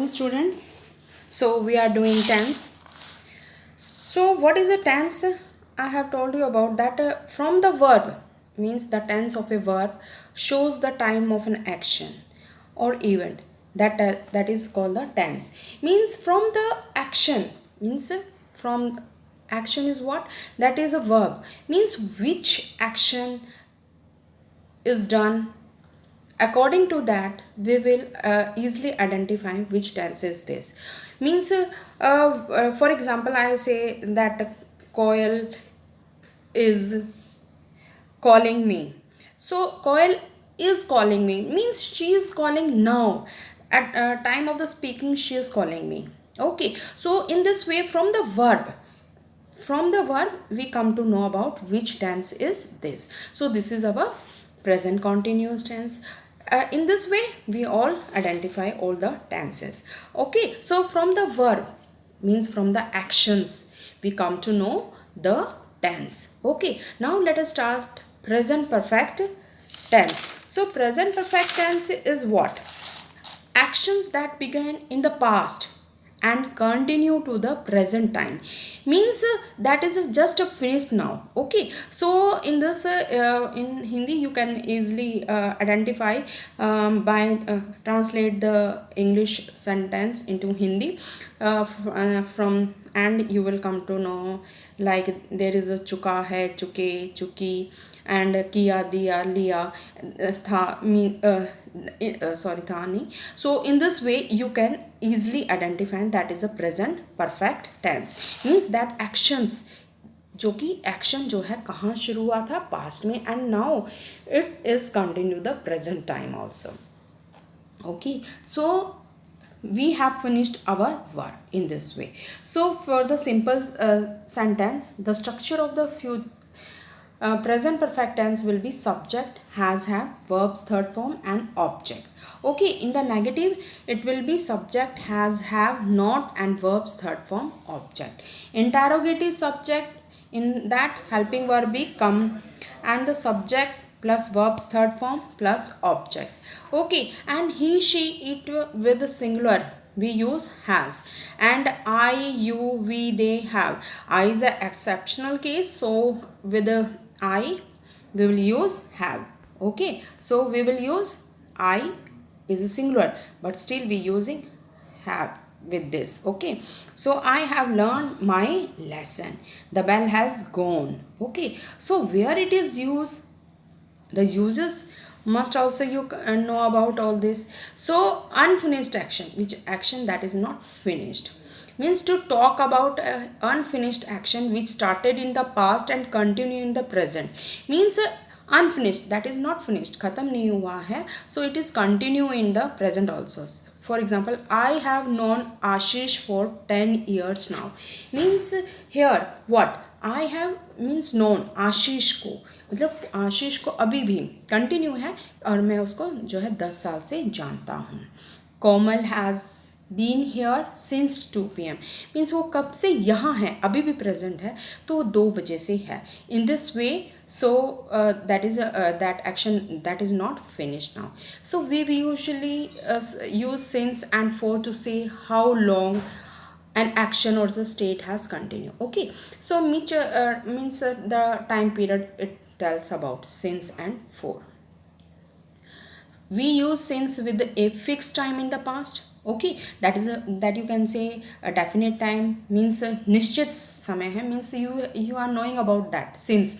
Students, so we are doing tense. So what is a tense? I have told you about that. From the verb, means the tense of a verb shows the time of an action or event. That is called the tense. Means from the action, means from action is what? That is a verb. Means which action is done. According to that, we will easily identify which tense is this. Means, for example, I say that Coil is calling me. So Coil is calling me means she is calling now. At time of the speaking, she is calling me. Okay. So in this way, from the verb we come to know about which tense is this. So this is our present continuous tense. In this way we all identify all the tenses. Okay, so from the verb means from the actions we come to know the tense. Okay, now let us start present perfect tense. So present perfect tense is what? Actions that began in the past and continue to the present time. Means that is just finished now. Okay, so in this in Hindi you can easily identify by translate the English sentence into Hindi from, and you will come to know like there is a chuka hai, chuke, chuki, and kiya, diya, liya, tha, me, sorry, tha nahi. So in this way you can easily identify that is a present perfect tense. Means that actions, जो कि action जो है कहाँ शुरू हुआ था? Past में, and now it is continue the present time also. Okay, so we have finished our verb in this way. So for the simple sentence, the structure of the present perfect tense will be subject, has, have, verbs third form, and object. Okay, in the negative it will be subject, has, have, not, and verbs third form, object. Interrogative subject, in that helping verb be come, and the subject plus verbs third form plus object. Okay, and he, she, it with the singular we use has, and I, you, we, they, have. I is an exceptional case, so with the I we will use have. Okay, so we will use I is a singular, but still we using have with this. Okay, so I have learned my lesson, the bell has gone. Okay, so where it is used, the uses must also you know about all this. So unfinished action, which action that is not finished, means to talk about unfinished action which started in the past and continue in the present. Means unfinished, that is not finished, khatam nahi hua hai, so it is continue in the present also. For example, I have known Ashish for 10 years now. Means here what I have means known आशीष को, मतलब आशीष को अभी भी continue है और मैं उसको जो है 10 साल से जानता हूँ. Komal has been here since 2 PM. Means वो कब से यहाँ है, अभी भी प्रेजेंट है, तो वो 2 बजे से है. In this way, so that is that action that is not finished now. So we usually use since and for to say how long an action or the state has continued. Okay, so which means the time period it tells about since and for. We use since with a fixed time in the past. Okay, that is that you can say a definite time, means निश्चित समय है, means you are knowing about that. Since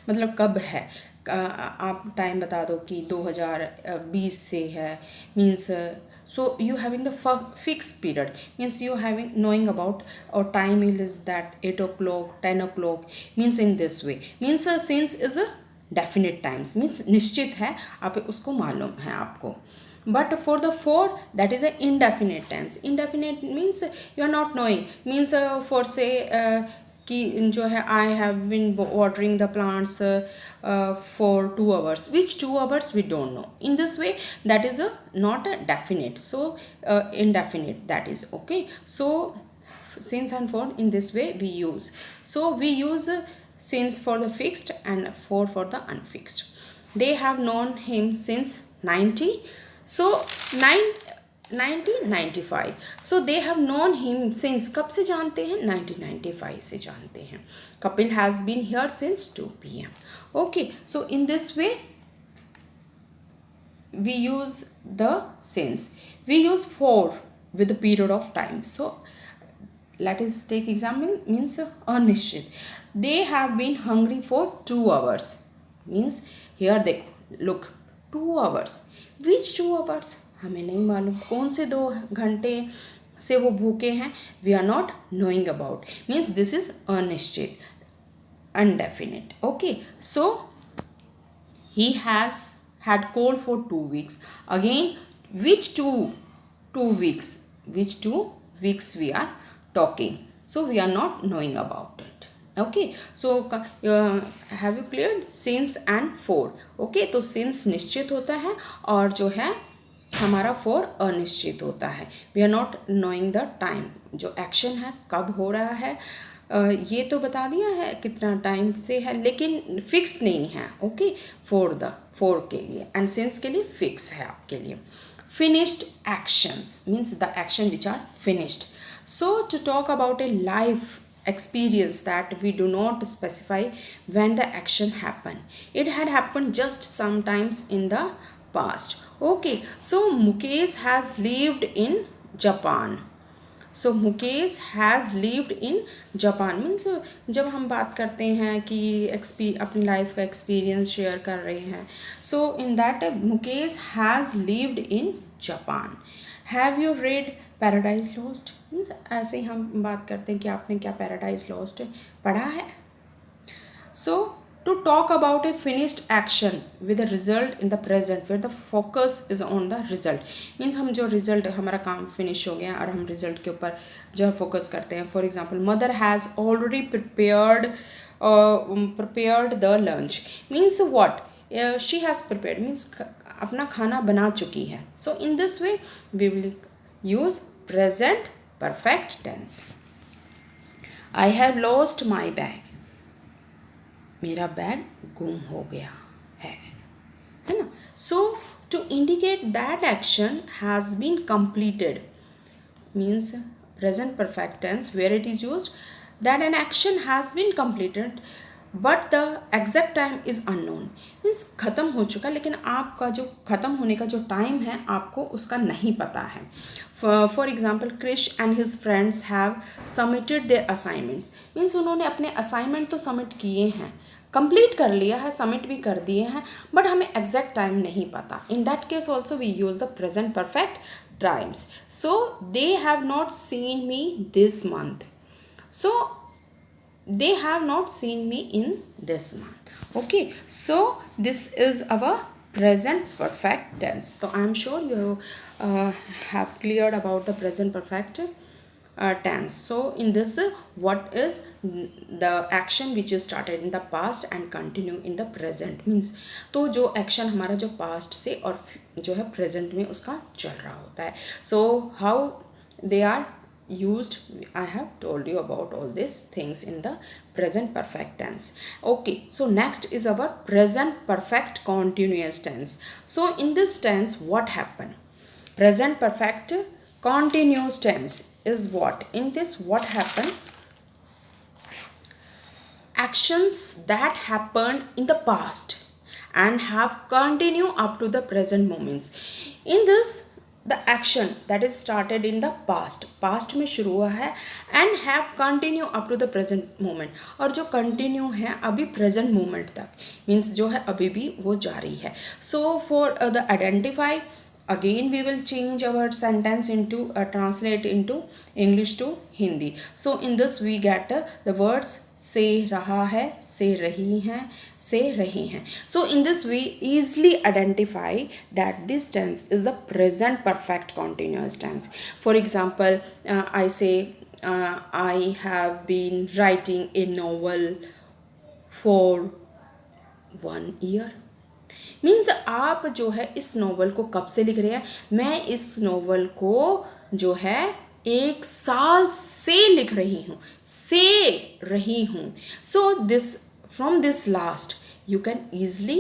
मतलब कब है, आप time बता दो कि 2020 से है, means so you having the fixed period, means you having knowing about or time is that 8 o'clock 10 o'clock, means in this way. Means since is a definite times, means निश्चित है, आप उसको मालूम है आपको. But for the for, that is an indefinite tense. Indefinite means you are not knowing. Means for say कि जो है I have been watering the plants for 2 hours. Which 2 hours we don't know. In this way, that is a not a definite. So indefinite, that is okay. So since and for in this way we use. So we use since for the fixed and for the unfixed. They have known him since 90. So 1995. So they have known him since, कब से जानते हैं, 1995 से जानते हैं. Kapil has been here since 2 p.m. Okay, so in this way we use the since. We use for with the period of time. So let us take example, means अनिश्चित. They have been hungry for 2 hours. Means here देखो, look, 2 hours. Which 2 hours? हमें नहीं मालूम कौन से 2 घंटे से वो भूखे हैं. We are not knowing about. Means this is अनिश्चित, undefinite. Okay, so he has had cold for 2 weeks. Again, which 2 weeks? Which 2 weeks we are talking? So we are not knowing about it. Okay, so have you cleared since and for? Okay, तो since निश्चित होता है और जो है हमारा for अनिश्चित होता है. We are not knowing the time. जो action है कब हो रहा है, ये तो बता दिया है कितना टाइम से है, लेकिन फिक्स नहीं है. ओके, फोर के लिए एंड सिंस के लिए फिक्स है आपके लिए. Finished actions means the action which are finished. So to talk about a life experience that we do not specify when the action happened. It had happened just sometimes in the past. Okay, so Mukesh has lived in Japan. So Mukesh has lived in Japan. Means जब हम बात करते हैं कि अपनी life का experience share कर रहे हैं, so in that Mukesh has lived in Japan. Have you read Paradise Lost? Means ऐसे ही हम बात करते हैं कि आपने क्या पैराडाइज लॉस्ट पढ़ा है. सो to talk about a finished action with a result in the present where the focus is on the result. means हम जो result हमारा काम finish हो गया और हम result के ऊपर जो focus करते हैं. for example, mother has already prepared the lunch. means what? She has prepared means अपना खाना बना चुकी है. so in this way we will use present perfect tense. I have lost my bag. मेरा बैग गुम हो गया है ना. So to indicate that action has been completed means present perfect tense where it is used that an action has been completed but the exact time is unknown. Means ख़त्म हो चुका, लेकिन आपका जो ख़त्म होने का जो टाइम है आपको उसका नहीं पता है. For example, Krish and his friends have submitted their assignments. Means उन्होंने अपने असाइनमेंट तो सबमिट किए हैं, कंप्लीट कर लिया है, सबमिट भी कर दिए हैं, बट हमें एग्जैक्ट टाइम नहीं पता. In that case also we use the present perfect times. So they have not seen me this month. So they have not seen me in this month. Okay, so this is our present perfect tense. So I am sure you have cleared about the present perfect tense. So in this, what is the action which is started in the past and continue in the present means, तो जो action हमारा जो past से और जो है present में उसका चल रहा होता है. So how they are used, I have told you about all these things in the present perfect tense. Okay, so next is our present perfect continuous tense. So in this tense what happened? Present perfect continuous tense is what? In this what happened? Actions that happened in the past and have continued up to the present moments. In this the action that is started in the past में शुरू हुआ है and have continue up to the present moment, और जो continue है अभी present moment तक means जो है अभी भी वो जारी है. So for the identify, again we will change our sentence into translate into English to Hindi. So in this we get the words से रहा है, से रही हैं, से रहे हैं. So in this we easily identify that this tense is the present perfect continuous tense. For example, I say I have been writing a novel for 1 year. Means आप जो है इस नोवेल को कब से लिख रहे हैं? मैं इस नोवेल को जो है 1 साल से लिख रही हूँ, से रही हूँ. So this from this last you can easily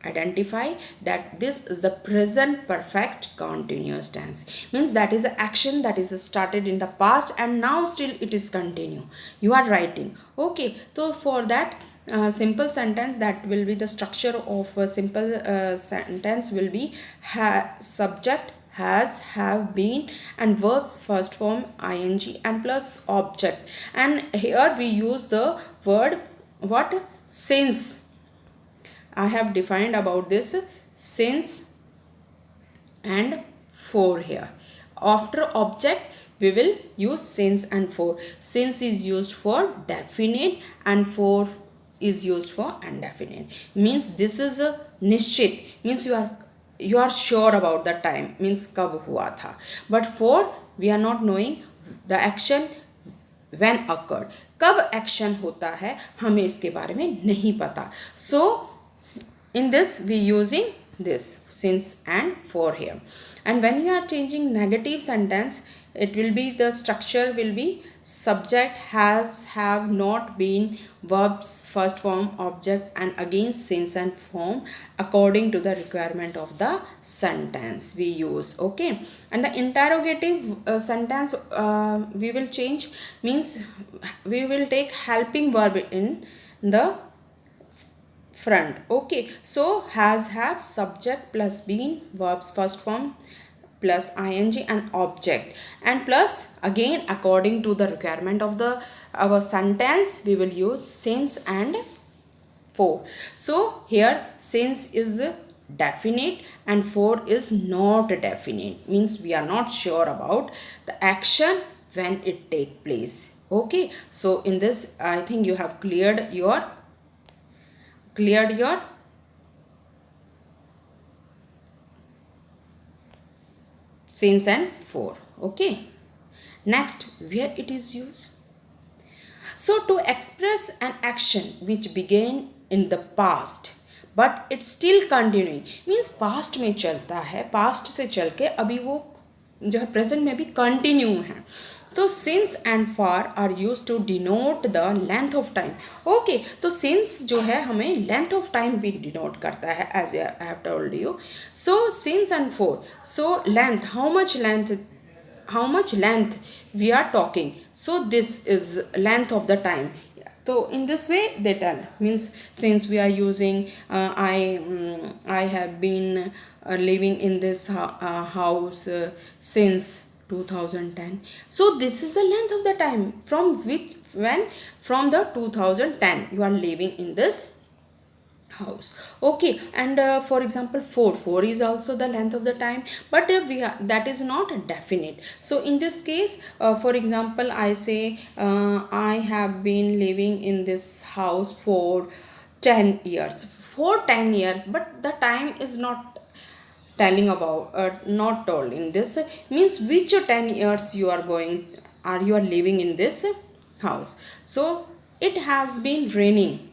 Identify that this is the present perfect continuous tense, means that is an action that is started in the past and now still it is continue, you are writing. Okay, so for that simple sentence, that will be the structure of a simple sentence will be subject, has, have, been, and verbs first form ing and plus object. And here we use the word what, since. I have defined about this since and for here. After object we will use since and for. Since is used for definite and for is used for indefinite. Means this is a nishchit, means you are sure about the time, means kab hua tha. But for we are not knowing the action when occurred. कब action होता है हमें इसके बारे में नहीं पता. So in this we using this since and for here. And when you are changing negative sentence, it will be the structure will be subject, has, have, not, been, verbs first form object, and again since and form according to the requirement of the sentence we use. Okay, and the interrogative sentence we will change, means we will take helping verb in the front. Okay, so has, have, subject plus been, verbs first form plus ing and object, and plus again according to the requirement of the our sentence we will use since and for. So here since is definite and for is not definite, means we are not sure about the action when it take place. Okay, so in this I think you have cleared your since and for. Okay, next where it is used. So to express an action which began in the past but it's still continuing, means past में चलता है, past से चल के अभी वो जो है present में भी continue है. तो since and for are used to denote the length of time. Okay, तो since जो है हमें length of time भी denote करता है, as I have told you. So since and for, so length, how much length we are talking. So this is length of the time. So in this way they tell, means since we are using I have been living in this house since 2010. So this is the length of the time from which from the 2010 you are living in this house. Okay, and for example 4 is also the length of the time, but that is not definite. So in this case for example I say I have been living in this house for 10 years, for 10 years, but the time is not telling about not told in this, means which 10 years you are living in this house. So it has been raining,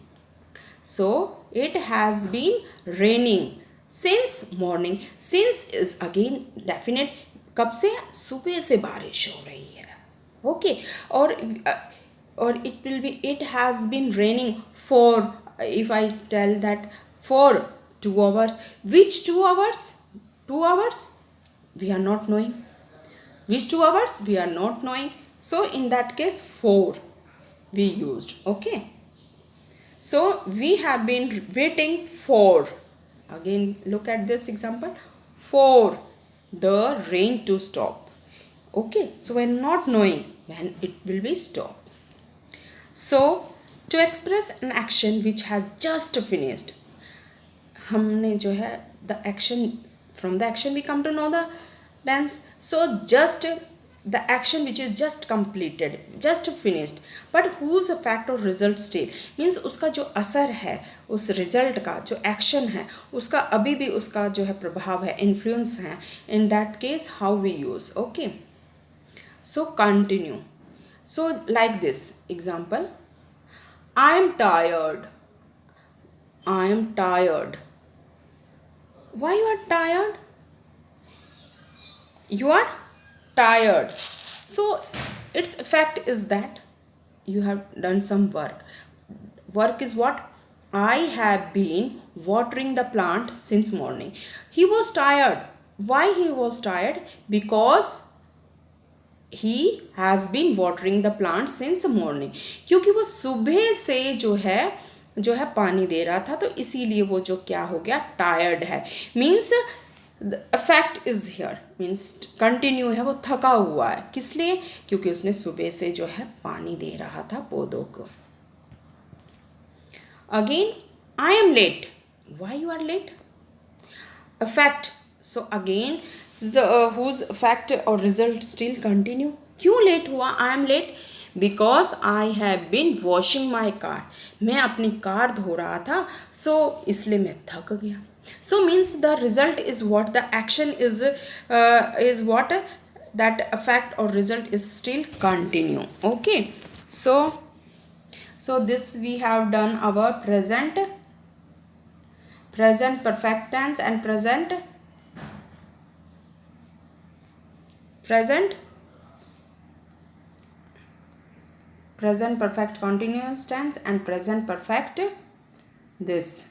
so it has been raining since morning. Since is again definite, कब से, सुबह से बारिश हो रही है. Okay, or it will be it has been raining for, if I tell that for 2 hours, which 2 hours? 2 hours we are not knowing, which 2 hours we are not knowing. So in that case 4 we used. Okay, so we have been waiting for, again look at this example, for the rain to stop. Okay, so we are not knowing when it will be stopped. So to express an action which has just finished, हमने जो है the action, from the action we come to know the tense. So just the action which is just completed, just finished, but whose effect or result still, means उसका जो असर है उस result का, जो action है उसका अभी भी उसका जो है प्रभाव है, influence है. In that case how we use. Okay, so continue. So like this example, I am tired. I am tired. Why you are tired? You are tired. So its effect is that you have done some work. Work is what? I have been watering the plant since morning. He was tired. Why he was tired? Because he has been watering the plant since morning. क्योंकि वो सुबह से जो है पानी दे रहा था, तो इसीलिए वो जो क्या हो गया, टायर्ड है. Means affect is here, means continue है, वो थका हुआ है. किस लिए? क्योंकि उसने सुबह से जो है पानी दे रहा था पौधों को. Again, I am late. Why you are late? effect. So again the whose effect or result still continue. क्यों लेट हुआ? I am late because I have been washing my car. मैं अपनी कार धो रहा था, so इसलिए मैं थक गया. So means the result is what, the action is what, that effect or result is still continue. Okay, so this we have done our present perfect tense and present perfect continuous tense and present perfect this.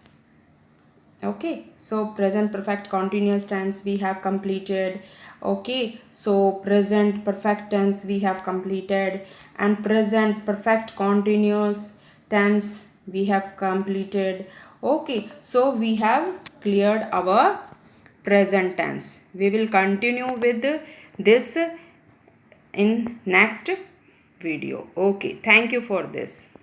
Okay, so present perfect continuous tense we have completed. Okay, so present perfect tense we have completed, and present perfect continuous tense we have completed. Okay, so we have cleared our present tense. We will continue with this in next video. Okay, thank you for this.